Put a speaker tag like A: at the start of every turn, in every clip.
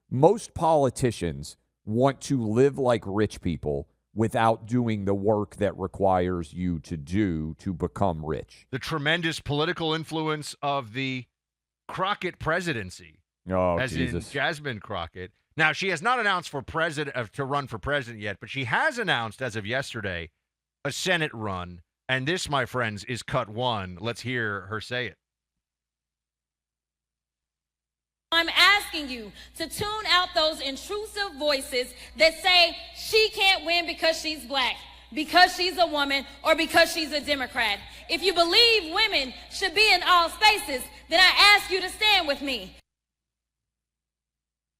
A: Most politicians want to live like rich people without doing the work that requires you to do to become rich.
B: The tremendous political influence of the Crockett presidency,
A: Oh,
B: as
A: Jesus.
B: in Jasmine Crockett. Now, she has not announced for president to run for president yet, but she has announced as of yesterday a Senate run. And this, my friends, is cut one. Let's hear her say it.
C: I'm asking you to tune out those intrusive voices that say she can't win because she's black, because she's a woman, or because she's a Democrat. If you believe women should be in all spaces, then I ask you to stand with me.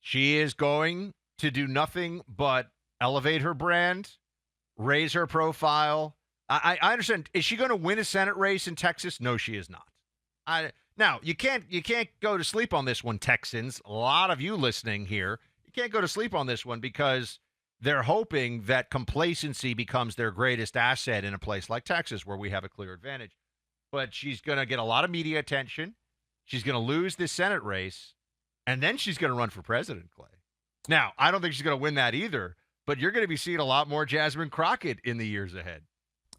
B: She is going to do nothing but elevate her brand, raise her profile. I understand. Is she going to win a Senate race in Texas? No, she is not. Now, you can't go to sleep on this one, Texans. A lot of you listening here, you can't go to sleep on this one because they're hoping that complacency becomes their greatest asset in a place like Texas where we have a clear advantage. But she's going to get a lot of media attention. She's going to lose this Senate race, and then she's going to run for president, Clay. Now, I don't think she's going to win that either, but you're going to be seeing a lot more Jasmine Crockett in the years ahead.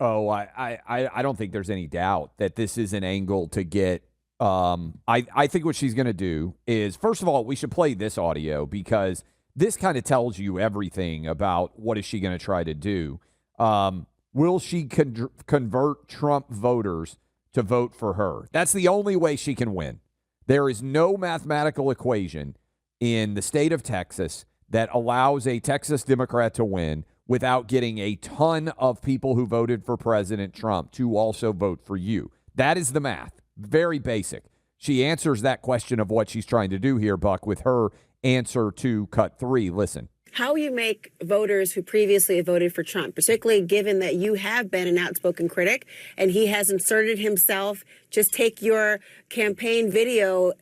A: Oh, I don't think there's any doubt that this is an angle to get. I think what she's going to do is, first of all, we should play this audio because this kind of tells you everything about what is she going to try to do. Will she convert Trump voters to vote for her? That's the only way she can win. There is no mathematical equation in the state of Texas that allows a Texas Democrat to win without getting a ton of people who voted for President Trump to also vote for you. That is the math. Very basic. She answers that question of what she's trying to do here, Buck, with her answer to cut 3. Listen.
D: How you make voters who previously have voted for Trump, particularly given that you have been an outspoken critic and he has inserted himself, just take your campaign video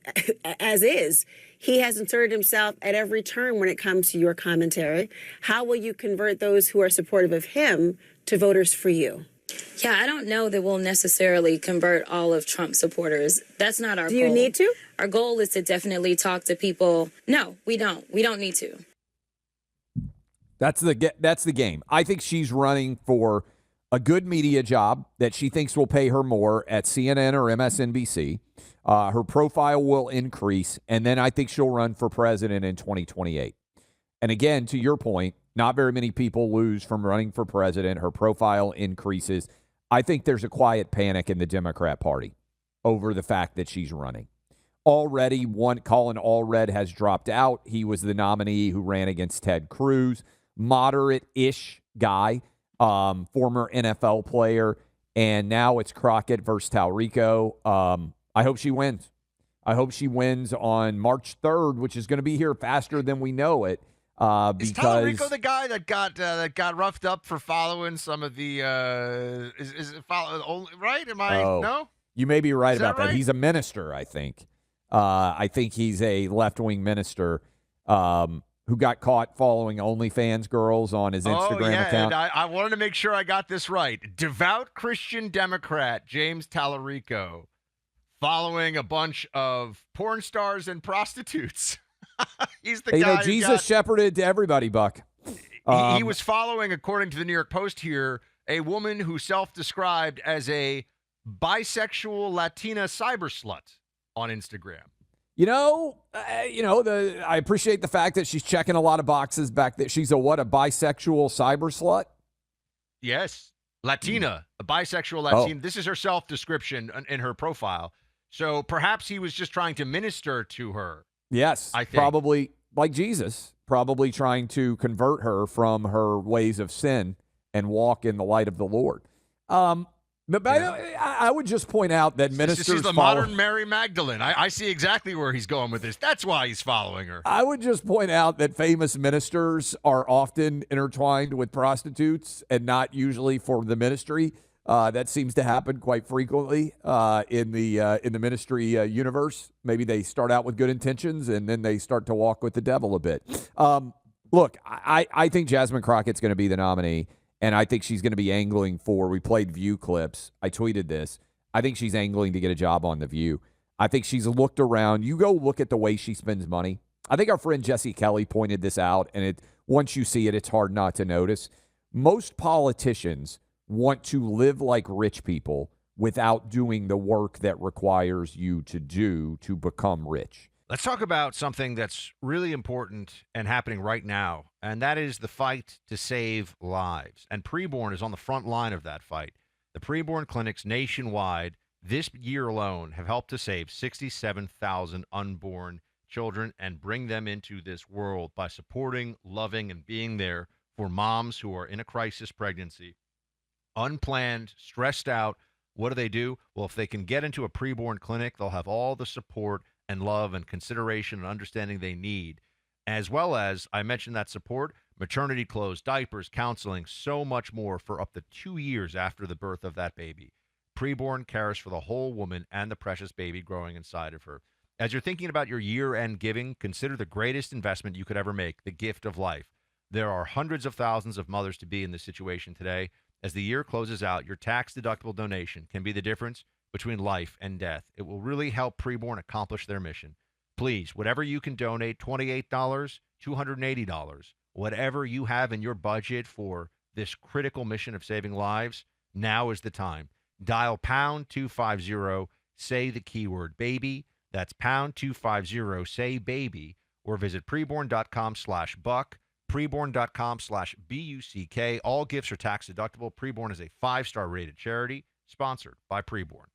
D: as is. He has inserted himself at every turn when it comes to your commentary. How will you convert those who are supportive of him to voters for you?
E: Yeah, I don't know that we'll necessarily convert all of Trump supporters. That's not our goal.
D: Do you need to?
E: Our goal is to definitely talk to people. No, we don't. We don't need to.
A: That's the game. I think she's running for a good media job that she thinks will pay her more at CNN or MSNBC. Her profile will increase, and then I think she'll run for president in 2028. And again, to your point, not very many people lose from running for president. Her profile increases. I think there's a quiet panic in the Democrat Party over the fact that she's running. Already, Colin Allred has dropped out. He was the nominee who ran against Ted Cruz. Moderate-ish guy, former NFL player, and now it's Crockett versus Talrico. I hope she wins. I hope she wins on March 3rd, which is going to be here faster than we know it.
B: Is Talrico the guy that got roughed up for following some of the is it follow right? Am I no?
A: You may be right about that.
B: Right?
A: He's a minister, I think. I think he's a left-wing minister who got caught following OnlyFans girls on his Instagram account.
B: And I wanted to make sure I got this right. Devout Christian Democrat James Talarico following a bunch of porn stars and prostitutes. He's the guy.
A: Jesus shepherded to everybody, Buck.
B: He was following, according to the New York Post here, a woman who self-described as a bisexual Latina cyber slut on Instagram.
A: I appreciate the fact that she's checking a lot of boxes back there. She's a bisexual cyber slut?
B: Yes. Latina, a bisexual Latina. This is her self-description in her profile. So perhaps he was just trying to minister to her.
A: Yes, I think. Probably like Jesus, probably trying to convert her from her ways of sin and walk in the light of the Lord. I would just point out that ministers
B: She's the modern Mary Magdalene. I see exactly where he's going with this. That's why he's following her.
A: I would just point out that famous ministers are often intertwined with prostitutes and not usually for the ministry. That seems to happen quite frequently in the ministry universe. Maybe they start out with good intentions and then they start to walk with the devil a bit. Look, I think Jasmine Crockett's going to be the nominee. And I think she's going to be angling for, we played View clips. I tweeted this. I think she's angling to get a job on The View. I think she's looked around. You go look at the way she spends money. I think our friend Jesse Kelly pointed this out, and once you see it, it's hard not to notice. Most politicians want to live like rich people without doing the work that requires you to do to become rich.
B: Let's talk about something that's really important and happening right now, and that is the fight to save lives. And Preborn is on the front line of that fight. The Preborn clinics nationwide this year alone have helped to save 67,000 unborn children and bring them into this world by supporting, loving, and being there for moms who are in a crisis pregnancy, unplanned, stressed out. What do? Well, if they can get into a preborn clinic, they'll have all the support and love and consideration and understanding they need, as well as, I mentioned that support, maternity clothes, diapers, counseling, so much more for up to 2 years after the birth of that baby. Preborn cares for the whole woman and the precious baby growing inside of her. As you're thinking about your year-end giving, consider the greatest investment you could ever make, the gift of life. There are hundreds of thousands of mothers to be in this situation today. As the year closes out, your tax-deductible donation can be the difference between life and death. It will really help Preborn accomplish their mission. Please, whatever you can donate, $28, $280, whatever you have in your budget for this critical mission of saving lives, now is the time. Dial pound 250, say the keyword baby. That's pound 250, say baby, or visit preborn.com/buck, preborn.com/BUCK. All gifts are tax deductible. Preborn is a 5-star rated charity sponsored by Preborn.